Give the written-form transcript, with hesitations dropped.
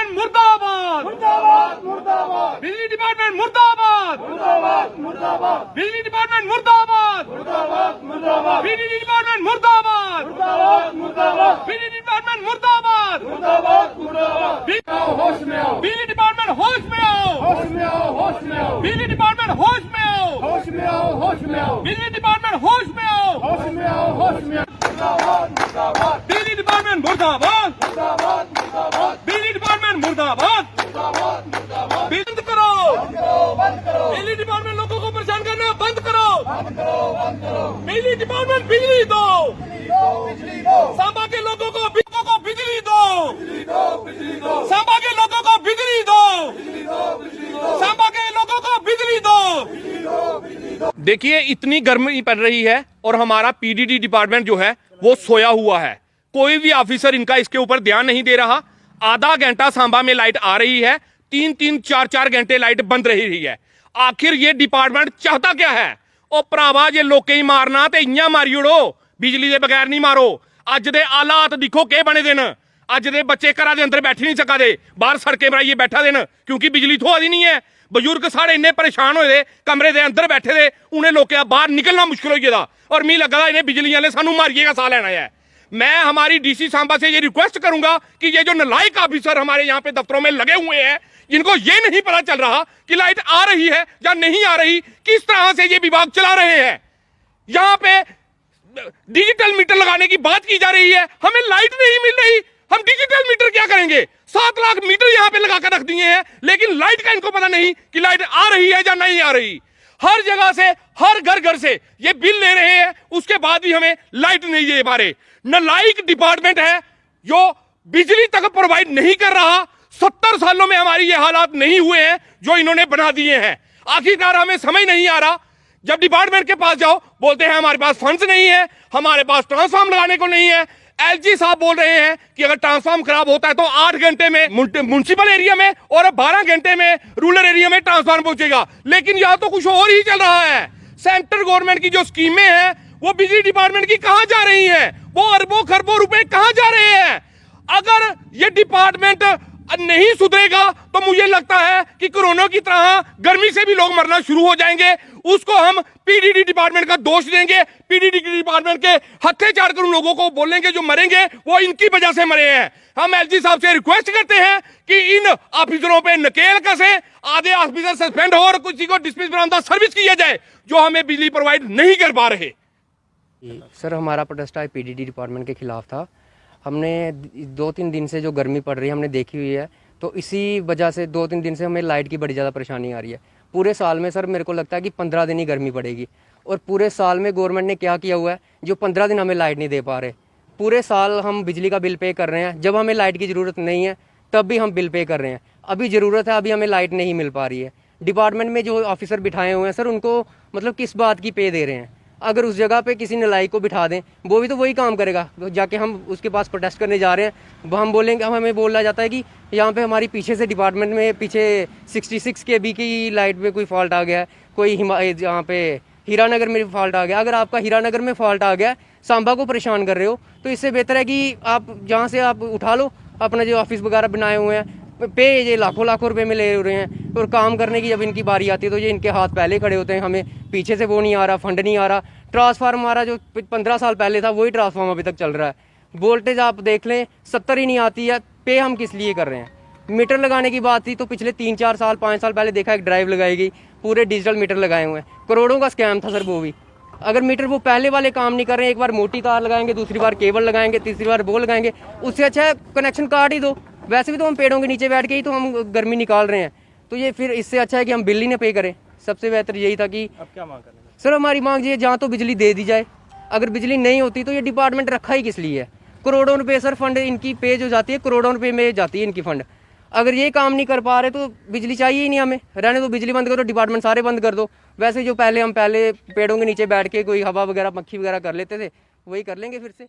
Department मुर्दाबाद मुर्दाबाद मुर्दाबाद बिजली डिपार्टमेंट मुर्दाबाद मुर्दाबाद मुर्दाबाद बिजली डिपार्टमेंट मुर्दाबाद मुर्दाबाद मुर्दाबाद बिजली डिपार्टमेंट मुर्दाबाद मुर्दाबाद मुर्दाबाद बिजली डिपार्टमेंट मुर्दाबाद मुर्दाबाद मुर्दाबाद आओ होश में आओ बिजली डिपार्टमेंट होश में आओ होश में आओ होश में आओ बिजली डिपार्टमेंट होश में आओ होश में आओ होश में आओ बिजली डिपार्टमेंट होश में आओ होश में आओ होश में आओ मुर्दाबाद मुर्दाबाद बिजली डिपार्टमेंट मुर्दाबाद मुर्दाबाद मुर्दाबाद बिजली डिपार्टमेंट मुर्दाबाद मुर्दाबाद मुर्दाबाद बंद करो बंद करो बिजली डिपार्टमेंट लोगों को परेशान करना बंद करो बंद करो बिजली डिपार्टमेंट बिजली दो बिजली दो सांबा के लोगों को बिजली दो बिजली दो बिजली दो सांबा के लोगों को बिजली दो बिजली दो बिजली दो सांबा के लोगों को बिजली दो बिजली दो बिजली दो। देखिए इतनी गर्मी पड़ रही है और हमारा पीडीडी डिपार्टमेंट जो है वो सोया हुआ है। कोई भी ऑफिसर इनका इसके ऊपर ध्यान नहीं दे रहा। आधा घंटा सांबा में लाइट आ रही है, 3-3 4-4 घंटे लाइट बंद रही है। आखिर ये डिपार्टमेंट चाहता क्या है? ओ भरावा जे लोकें ही मारना ते इयां मारी उड़ो, बिजली के बगैर नहीं मारो। अज दे हालात दिखो के बने दिन। अज दे बच्चे घरा दे अंदर बैठ नहीं सका दे, बाहर सड़कें बनाइए बैठा देन क्योंकि बिजली थोआ दी नहीं है। बजुर्ग साढ़े इन्ने परेशान होए दे, कमरे दे अंदर बैठे दे, उन्हें लोकें बाहर निकलना मुश्किल हो गया और मी लगा इन्हें बिजली वाले सानू मारिएगा साह लेना है। मैं हमारी डीसी सांबा से ये रिक्वेस्ट करूंगा कि ये जो नालायक ऑफिसर हमारे यहाँ पे दफ्तरों में लगे हुए हैं, जिनको ये नहीं पता चल रहा कि लाइट आ रही है या नहीं आ रही, किस तरह से ये विभाग चला रहे हैं। यहाँ पे डिजिटल मीटर लगाने की बात की जा रही है, हमें लाइट नहीं मिल रही, हम डिजिटल मीटर क्या करेंगे? 7 लाख मीटर यहाँ पे लगा कर रख दिए हैं, लेकिन लाइट का इनको पता नहीं कि लाइट आ रही है या नहीं आ रही। हर जगह से, हर घर से ये बिल ले रहे हैं, उसके बाद भी हमें लाइट नहीं दे पा रहे। नालायक डिपार्टमेंट है जो बिजली तक प्रोवाइड नहीं कर रहा। 70 सालों में हमारी ये हालात नहीं हुए हैं जो इन्होंने बना दिए हैं। आखिरकार हमें समझ नहीं आ रहा, जब डिपार्टमेंट के पास जाओ बोलते हैं हमारे पास फंड्स नहीं है, हमारे पास ट्रांसफार्म लगाने को नहीं है। एलजी साहब बोल रहे हैं कि अगर ट्रांसफार्म खराब होता है तो 8 घंटे में म्युनिसिपल एरिया में और 12 घंटे में रूरल एरिया में ट्रांसफार्म पहुंचेगा, लेकिन यहां तो कुछ और ही चल रहा है। सेंट्रल गवर्नमेंट की जो स्कीमें हैं वो बिजली डिपार्टमेंट की कहां जा रही हैं? वो अरबों खरबों रुपए कहां जा रहे हैं? अगर ये डिपार्टमेंट नहीं सुधरेगा तो मुझे लगता है कि कोरोना की तरह गर्मी से भी लोग मरना शुरू हो जाएंगे। उसको हम पीडीडी डिपार्टमेंट का दोष देंगे, पीडीडी डिपार्टमेंट के हत्थे चाड़ कर उन लोगों को बोलेंगे जो मरेंगे वो इनकी वजह से मरे हैं। हम एलजी साहब से रिक्वेस्ट करते हैं कि इन ऑफिसरों पे नकेल कसे, आधे ऑफिसर सस्पेंड हो और किसी को डिसमिस बरामदा सर्विस किया जाए जो हमें बिजली प्रोवाइड नहीं कर पा रहे। सर हमारा प्रोटेस्ट आज पीडीडी डिपार्टमेंट के खिलाफ था। हमने 2-3 दिन से जो गर्मी पड़ रही है हमने देखी हुई है, तो इसी वजह से 2-3 दिन से हमें लाइट की बड़ी ज़्यादा परेशानी आ रही है। पूरे साल में सर मेरे को लगता है कि 15 दिन ही गर्मी पड़ेगी, और पूरे साल में गवर्नमेंट ने क्या किया हुआ है जो 15 दिन हमें लाइट नहीं दे पा रहे। पूरे साल हम बिजली का बिल पे कर रहे हैं, जब हमें लाइट की ज़रूरत नहीं है तब भी हम बिल पे कर रहे हैं। अभी ज़रूरत है, अभी हमें लाइट नहीं मिल पा रही है। डिपार्टमेंट में जो ऑफिसर बिठाए हुए हैं सर, उनको मतलब किस बात की पे दे रहे हैं? अगर उस जगह पे किसी नालायक को बिठा दें, वो भी तो वही काम करेगा। तो जाके हम उसके पास प्रोटेस्ट करने जा रहे हैं, हम बोलेंगे, हमें बोला जाता है कि यहाँ पे हमारी पीछे से डिपार्टमेंट में पीछे 66 kV की लाइट में कोई फॉल्ट आ गया है, कोई यहाँ पे हीरानगर में फॉल्ट आ गया। अगर आपका हीरानगर में फॉल्ट आ गया, सांबा को परेशान कर रहे हो, तो इससे बेहतर है कि आप जहाँ से आप उठा लो अपना जो ऑफिस वगैरह बनाए हुए हैं, पे ये लाखों रुपए में ले रहे हैं, और काम करने की जब इनकी बारी आती है तो ये इनके हाथ पहले खड़े होते हैं। हमें पीछे से वो नहीं आ रहा, फंड नहीं आ रहा। ट्रांसफार्म हमारा जो 15 साल पहले था वही ट्रांसफार्म अभी तक चल रहा है। वोल्टेज आप देख लें 70 ही नहीं आती है। पे हम किस लिए कर रहे हैं? मीटर लगाने की बात थी तो पिछले 3-4 साल 5 साल पहले देखा एक ड्राइव लगाई गई, पूरे डिजिटल मीटर लगाए हुए हैं, करोड़ों का स्कैम था सर वो भी। अगर मीटर वो पहले वाले काम नहीं कर रहे हैं, एक बार मोटी तार लगाएंगे, दूसरी बार केबल लगाएंगे, तीसरी बार वो लगाएंगे, उससे अच्छा है कनेक्शन काट ही दो। वैसे भी तो हम पेड़ों के नीचे बैठ के ही तो हम गर्मी निकाल रहे हैं, तो ये फिर इससे अच्छा है कि हम बिल ही ना पे करें। सबसे बेहतर यही था कि अब क्या मांग करें सर? हमारी मांग ये, जहाँ तो बिजली दे दी जाए। अगर बिजली नहीं होती तो ये डिपार्टमेंट रखा ही किस लिए है? करोड़ों रुपए सर फंड इनकी पे जो जाती है, करोड़ों रुपए में जाती है इनकी फंड। अगर ये काम नहीं कर पा रहे तो बिजली चाहिए ही नहीं हमें। रहने दो, बिजली बंद करो, डिपार्टमेंट सारे बंद कर दो। वैसे जो हम पहले पेड़ों के नीचे बैठ के कोई हवा वगैरह, मक्खी वगैरह कर लेते थे, वही कर लेंगे फिर से।